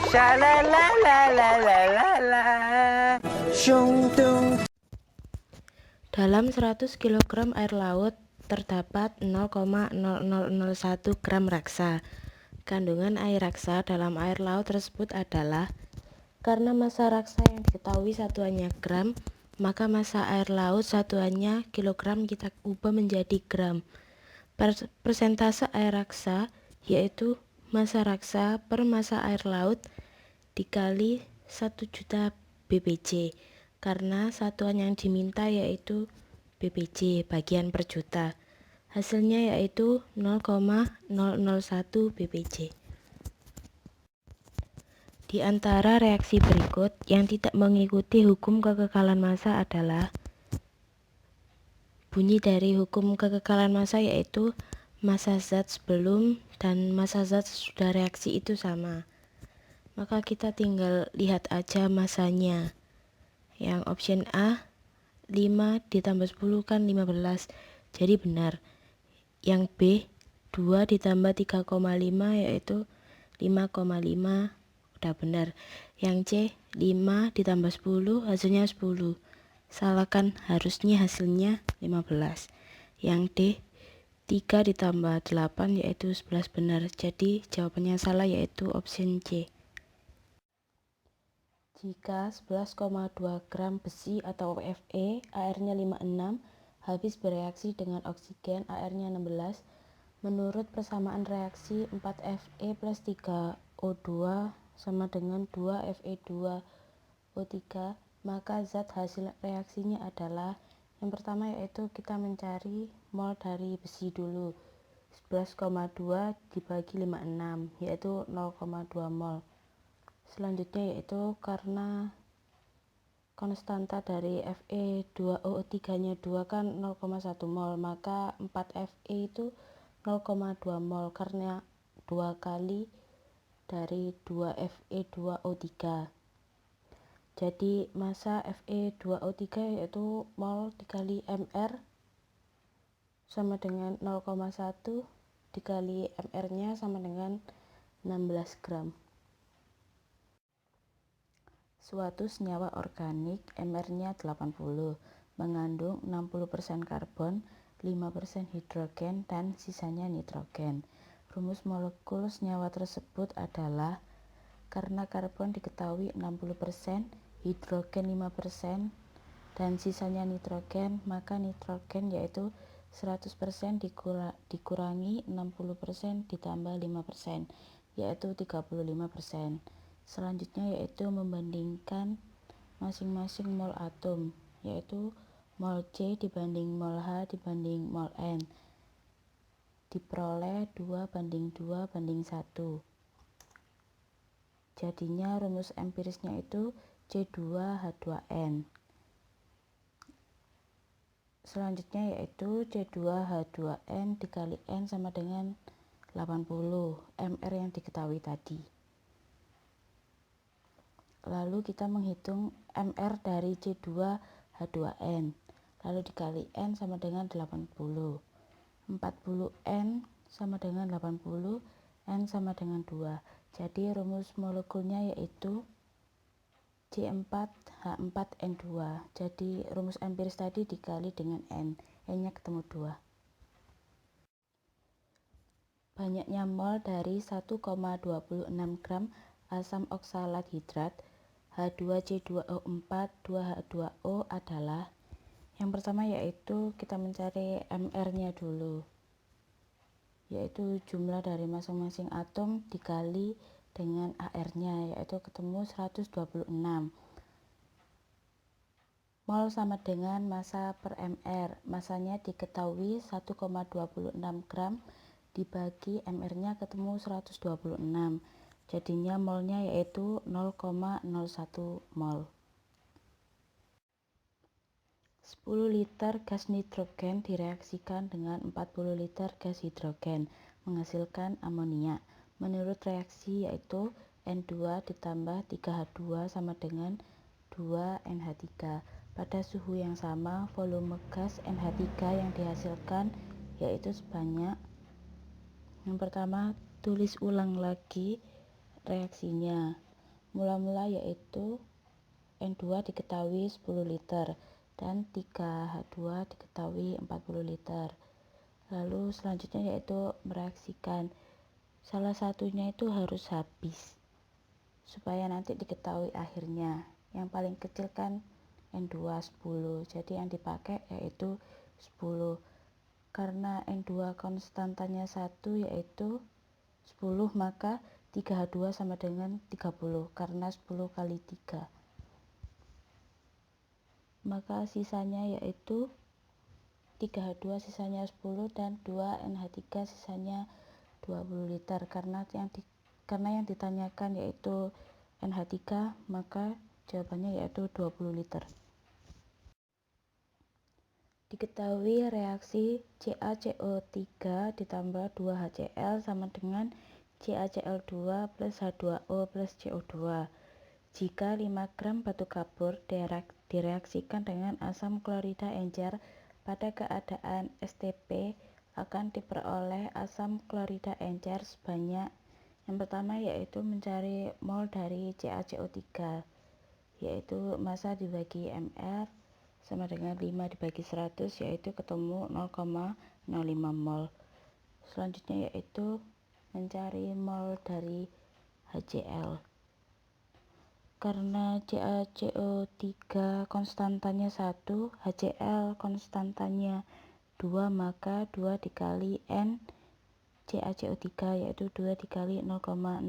Shalalalalala. Shung dung. Dalam 100 kg air laut terdapat 0,0001 gram raksa. Kandungan air raksa dalam air laut tersebut adalah, karena massa raksa yang diketahui satuannya gram, maka massa air laut satuannya kilogram kita ubah menjadi gram. Persentase air raksa yaitu massa raksa per massa air laut dikali 1 juta BPJ, karena satuan yang diminta yaitu BPJ bagian per juta. Hasilnya yaitu 0,001 BPJ. Di antara reaksi berikut yang tidak mengikuti hukum kekekalan massa adalah bunyi dari hukum kekekalan massa, yaitu massa zat sebelum dan massa zat sesudah reaksi itu sama. Maka kita tinggal lihat aja massanya. Yang option A 5 ditambah 10 kan 15, jadi benar. Yang B 2 ditambah 3,5 yaitu 5,5, udah benar. Yang C 5 ditambah 10 hasilnya 10, salah kan, harusnya hasilnya 15. Yang D 3 ditambah 8 yaitu 11, benar. Jadi jawabannya salah, yaitu option C. Jika 11,2 gram besi atau Fe, airnya 56, habis bereaksi dengan oksigen, airnya 16, menurut persamaan reaksi 4Fe plus 3O2 sama dengan 2Fe2O3, maka zat hasil reaksinya adalah, yang pertama yaitu kita mencari mol dari besi dulu. 11,2 dibagi 56 yaitu 0,2 mol. Selanjutnya yaitu karena konstanta dari Fe2O3 nya 2 kan 0,1 mol, maka 4Fe itu 0,2 mol karena 2 kali dari 2Fe2O3. Jadi massa Fe2O3 yaitu mol dikali Mr sama dengan 0,1 dikali Mr nya sama dengan 16 gram. Suatu senyawa organik Mr-nya 80, mengandung 60% karbon, 5% hidrogen, dan sisanya nitrogen. Rumus molekul senyawa tersebut adalah, karena karbon diketahui 60%, hidrogen 5%, dan sisanya nitrogen, maka nitrogen yaitu 100% dikurangi 60% ditambah 5%, yaitu 35%. Selanjutnya yaitu membandingkan masing-masing mol atom, yaitu mol C dibanding mol H dibanding mol N, diperoleh 2 banding 2 banding 1. Jadinya rumus empirisnya itu C2H2N. Selanjutnya yaitu C2H2N dikali N sama dengan 80, Mr yang diketahui tadi. Lalu kita menghitung Mr dari C2H2N, lalu dikali N sama dengan 80. 40N sama dengan 80, N sama dengan 2. Jadi rumus molekulnya yaitu C4H4N2. Jadi rumus empiris tadi dikali dengan N, N-nya ketemu 2. Banyaknya mol dari 1,26 gram asam oksalat hidrat H2C2O4 2H2O adalah, yang pertama yaitu kita mencari Mr-nya dulu, yaitu jumlah dari masing-masing atom dikali dengan AR-nya, yaitu ketemu 126. Mol sama dengan massa per Mr, massanya diketahui 1,26 gram dibagi Mr-nya ketemu 126, jadinya molnya yaitu 0,01 mol. 10 liter gas nitrogen direaksikan dengan 40 liter gas hidrogen menghasilkan amonia. Menurut reaksi yaitu N2 ditambah 3H2 sama dengan 2NH3. Pada suhu yang sama, volume gas NH3 yang dihasilkan yaitu sebanyak, yang pertama tulis ulang lagi reaksinya. Mula-mula yaitu N2 diketahui 10 liter dan 3H2 diketahui 40 liter. Lalu selanjutnya yaitu mereaksikan. Salah satunya itu harus habis supaya nanti diketahui akhirnya. Yang paling kecil kan N2 10. Jadi yang dipakai yaitu 10. Karena N2 konstantanya 1 yaitu 10, maka 3H2 sama dengan 30 karena 10 kali 3. Maka sisanya yaitu 3H2 sisanya 10 dan 2NH3 sisanya 20 liter karena yang ditanyakan yaitu NH3, maka jawabannya yaitu 20 liter. Diketahui reaksi CaCO3 ditambah 2HCl sama dengan CaCl2 plus H2O plus CO2. Jika 5 gram batu kapur direaksikan dengan asam klorida encer pada keadaan STP, akan diperoleh asam klorida encer sebanyak, yang pertama yaitu mencari mol dari CaCO3, yaitu massa dibagi mR sama dengan 5 dibagi 100, yaitu ketemu 0,05 mol. Selanjutnya yaitu mencari mol dari HCl. Karena CaCO3 konstantanya 1, HCl konstantanya 2, maka 2 dikali N CaCO3 yaitu 2 dikali 0,05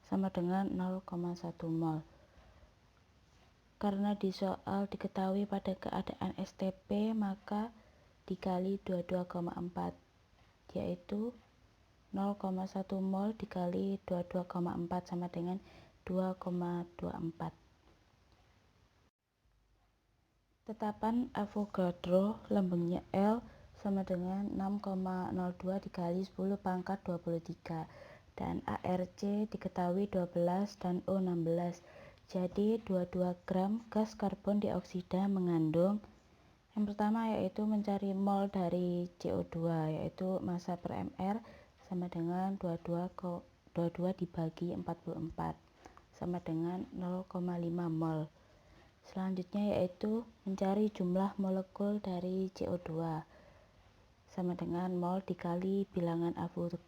sama dengan 0,1 mol. Karena di soal diketahui pada keadaan STP, maka dikali 22,4 yaitu 0,1 mol dikali 22,4 sama dengan 2,24. Tetapan Avogadro lambungnya L sama dengan 6,02 dikali 10 pangkat 23 dan ARC diketahui 12 dan O 16. Jadi 22 gram gas karbon dioksida mengandung, yang pertama yaitu mencari mol dari CO2 yaitu massa per mR sama dengan 22 dibagi 44 sama dengan 0,5 mol. Selanjutnya yaitu mencari jumlah molekul dari CO2 sama dengan mol dikali bilangan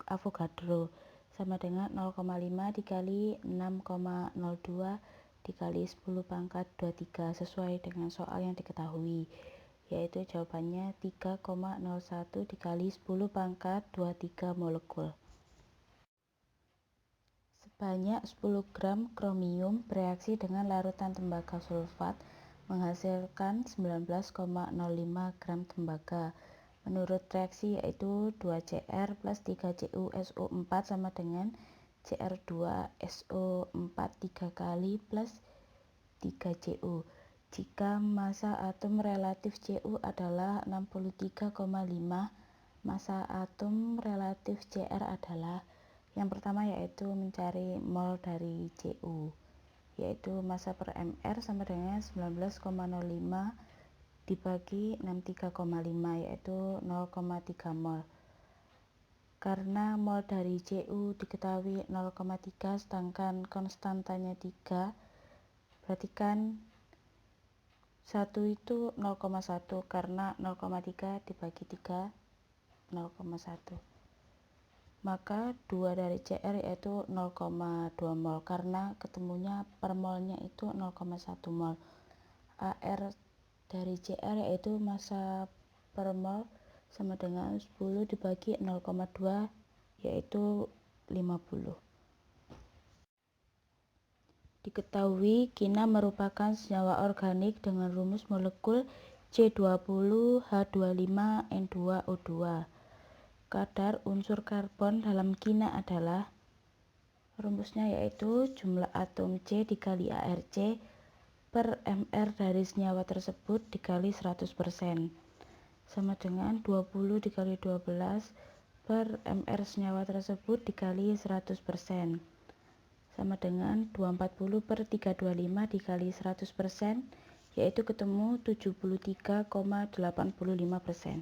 Avogadro sama dengan 0,5 dikali 6,02 dikali 10 pangkat 23 sesuai dengan soal yang diketahui, yaitu jawabannya 3,01 dikali 10 pangkat 23 molekul. Sebanyak 10 gram kromium bereaksi dengan larutan tembaga sulfat menghasilkan 19,05 gram tembaga. Menurut reaksi yaitu 2Cr plus 3CuSO4 sama dengan Cr2SO4 3 kali plus 3Cu. Jika massa atom relatif Cu adalah 63,5, massa atom relatif Cr adalah, yang pertama yaitu mencari mol dari Cu, yaitu massa per mR sama dengan 19,05 dibagi 63,5 yaitu 0,3 mol. Karena mol dari Cu diketahui 0,3 sedangkan konstantanya 3, berarti kan 1 itu 0,1 karena 0,3 dibagi 3 0,1. Maka 2 dari Cr yaitu 0,2 mol karena ketemunya per molnya itu 0,1 mol. Ar dari Cr yaitu massa per mol sama dengan 10 dibagi 0,2 yaitu 50. Diketahui kina merupakan senyawa organik dengan rumus molekul C20H25N2O2. Kadar unsur karbon dalam kina adalah, rumusnya yaitu jumlah atom C dikali ARC per mR dari senyawa tersebut dikali 100% sama dengan 20 dikali 12 per mR senyawa tersebut dikali 100% sama dengan 240 per 325 dikali 100%, yaitu ketemu 73,85%.